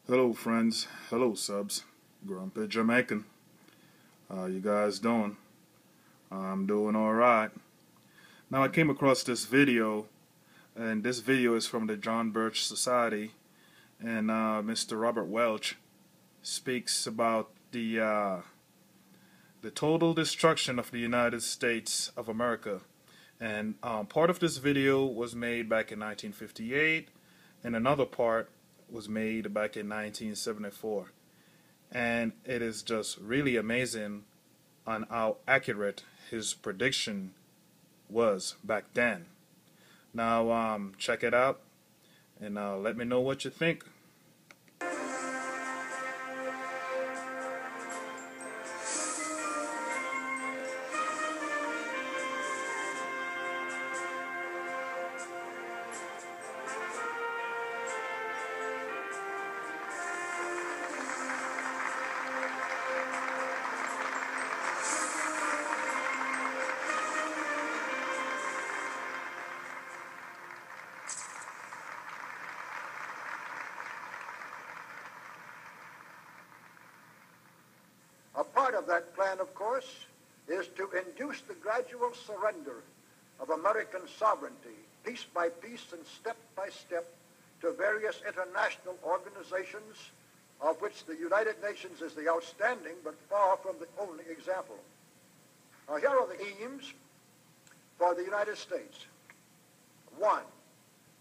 Hello, friends. Hello, subs. Grumpy Jamaican. How you guys doing? I'm doing all right. Now, I came across this video, and this video is from the John Birch Society, and Mr. Robert Welch speaks about the total destruction of the United States of America. And part of this video was made back in 1958, and another part was made back in 1974. And it is just really amazing on how accurate his prediction was back then. Now, check it out and let me know what you think. A part of that plan, of course, is to induce the gradual surrender of American sovereignty, piece by piece and step by step, to various international organizations, of which the United Nations is the outstanding but far from the only example. Now, here are the aims for the United States. 1.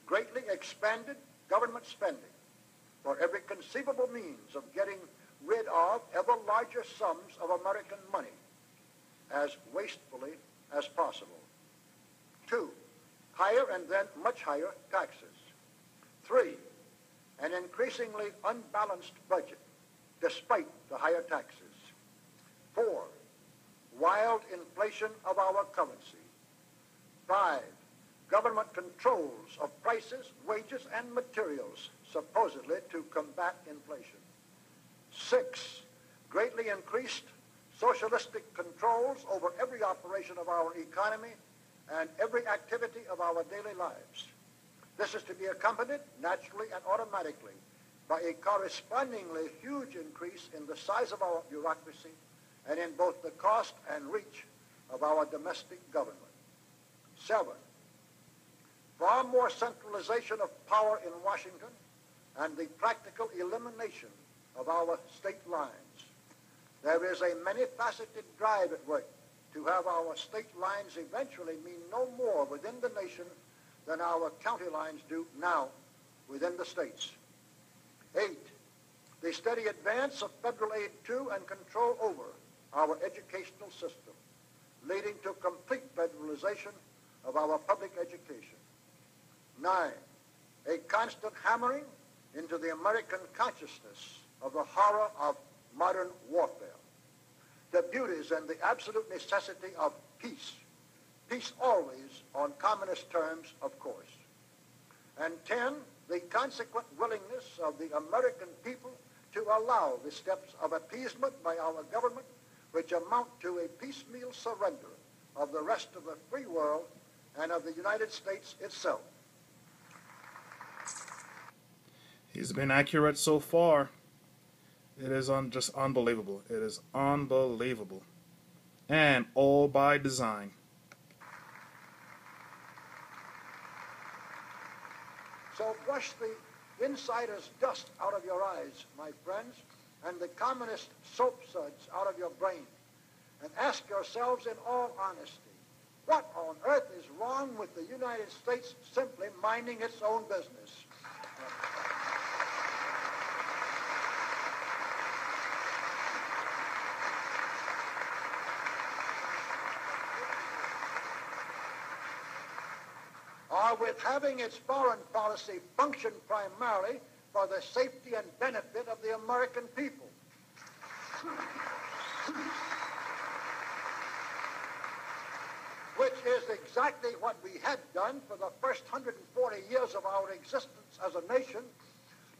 Greatly expanded government spending for every conceivable means of getting rid of ever larger sums of American money as wastefully as possible. 2. Higher and then much higher taxes. 3. An increasingly unbalanced budget despite the higher taxes. 4. Wild inflation of our currency. 5. Government controls of prices, wages, and materials, supposedly to combat inflation. 6. Greatly increased socialistic controls over every operation of our economy and every activity of our daily lives. This is to be accompanied naturally and automatically by a correspondingly huge increase in the size of our bureaucracy and in both the cost and reach of our domestic government. 7. Far more centralization of power in Washington and the practical elimination of our state lines. There is a many-faceted drive at work to have our state lines eventually mean no more within the nation than our county lines do now within the states. 8. The steady advance of federal aid to and control over our educational system, leading to complete federalization of our public education. 9. A constant hammering into the American consciousness of the horror of modern warfare, the beauties and the absolute necessity of peace, peace always on communist terms, of course. And 10, the consequent willingness of the American people to allow the steps of appeasement by our government, which amount to a piecemeal surrender of the rest of the free world and of the United States itself. He's been accurate so far. It is just unbelievable. It is unbelievable. And all by design. So brush the insider's dust out of your eyes, my friends, and the communist soap suds out of your brain, and ask yourselves in all honesty, what on earth is wrong with the United States simply minding its own business? Or with having its foreign policy function primarily for the safety and benefit of the American people. Which is exactly what we had done for the first 140 years of our existence as a nation,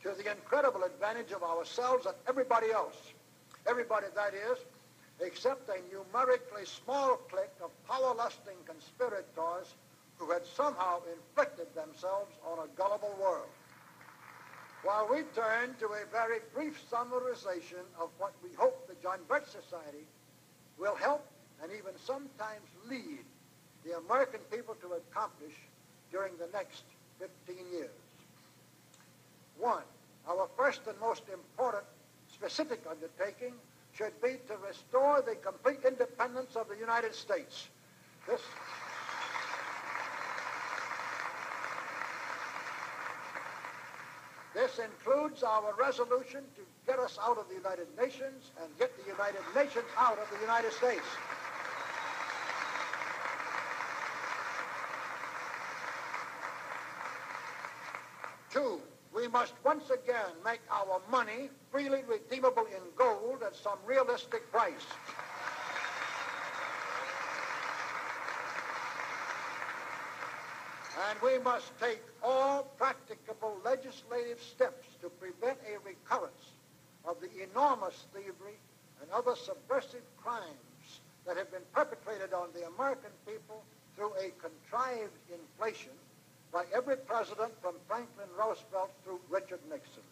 to the incredible advantage of ourselves and everybody else. Everybody, that is, except a numerically small clique of power-lusting conspirators who had somehow inflicted themselves on a gullible world. Why, Shall we turn to a very brief summarization of what we hope the John Birch Society will help and even sometimes lead the American people to accomplish during the next 15 years. One, our first and most important specific undertaking should be to restore the complete independence of the United States. This includes our resolution to get us out of the United Nations and get the United Nations out of the United States. Two, we must once again make our money freely redeemable in gold at some realistic price. And we must take all practicable legislative steps to prevent a recurrence of the enormous thievery and other subversive crimes that have been perpetrated on the American people through a contrived inflation by every president from Franklin Roosevelt through Richard Nixon.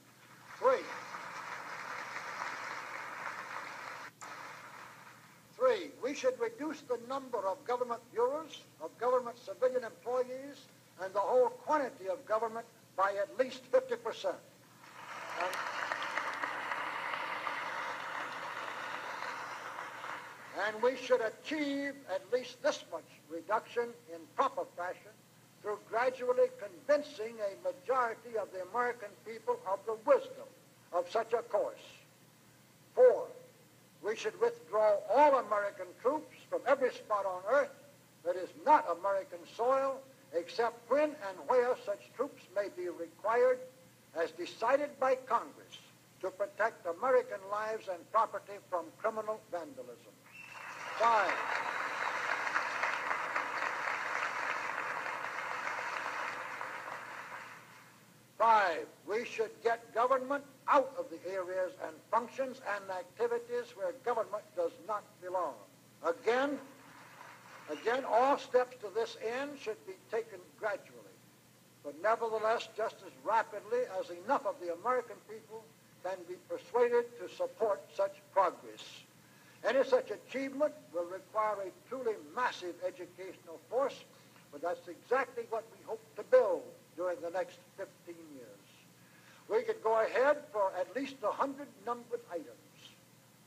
Three, we should reduce the number of government bureaus, of government civilian employees, and the whole quantity of government by at least 50%. And we should achieve at least this much reduction in proper fashion through gradually convincing a majority of the American people of the wisdom of such a course. Four, we should withdraw all American troops from every spot on earth that is not American soil, except when and where such troops may be required, as decided by Congress, to protect American lives and property from criminal vandalism. Five, we should get government out of the areas and functions and activities where government does not belong. Again, all steps to this end should be taken gradually, but nevertheless just as rapidly as enough of the American people can be persuaded to support such progress. Any such achievement will require a truly massive educational force, but that's exactly what we hope to build during the next 15 years. We could go ahead for at least 100 numbered items,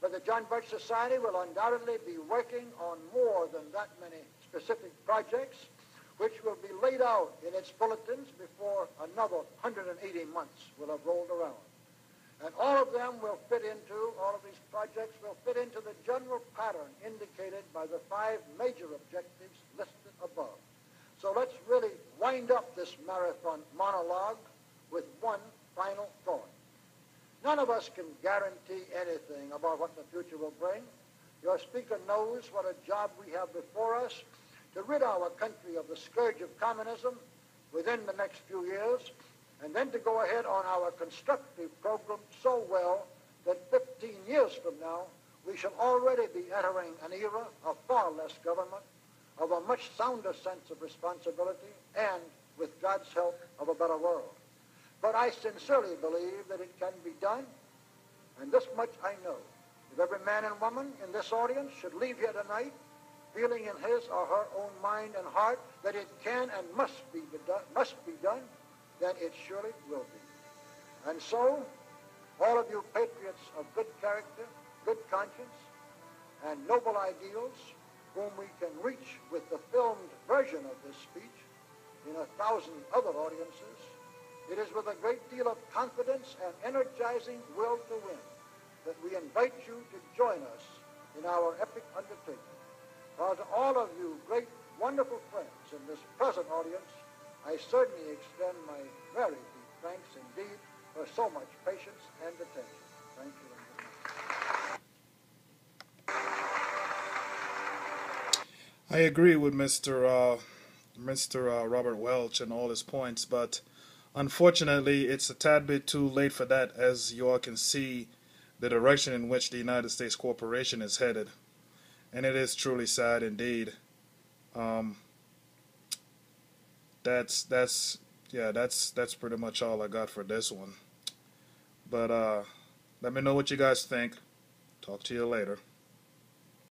but the John Birch Society will undoubtedly be working on more than that many specific projects, which will be laid out in its bulletins before another 180 months will have rolled around. And all of these projects will fit into the general pattern indicated by the 5 major objectives listed above. So let's really wind up this marathon monologue with one final thought. None of us can guarantee anything about what the future will bring. Your speaker knows what a job we have before us to rid our country of the scourge of communism within the next few years, and then to go ahead on our constructive program so well that 15 years from now, we shall already be entering an era of far less government, of a much sounder sense of responsibility, and, with God's help, of a better world. But I sincerely believe that it can be done, and this much I know. If every man and woman in this audience should leave here tonight feeling in his or her own mind and heart that it can and must be done, then it surely will be. And so, all of you patriots of good character, good conscience, and noble ideals, whom we can reach with the filmed version of this speech in 1,000 other audiences, it is with a great deal of confidence and energizing will to win that we invite you to join us in our epic undertaking. While to all of you great, wonderful friends in this present audience, I certainly extend my very deep thanks indeed for so much patience and attention. Thank you. I agree with Mr. Robert Welch and all his points, but unfortunately it's a tad bit too late for that, as you all can see the direction in which the United States Corporation is headed. And it is truly sad indeed. That's pretty much all I got for this one. But let me know what you guys think. Talk to you later.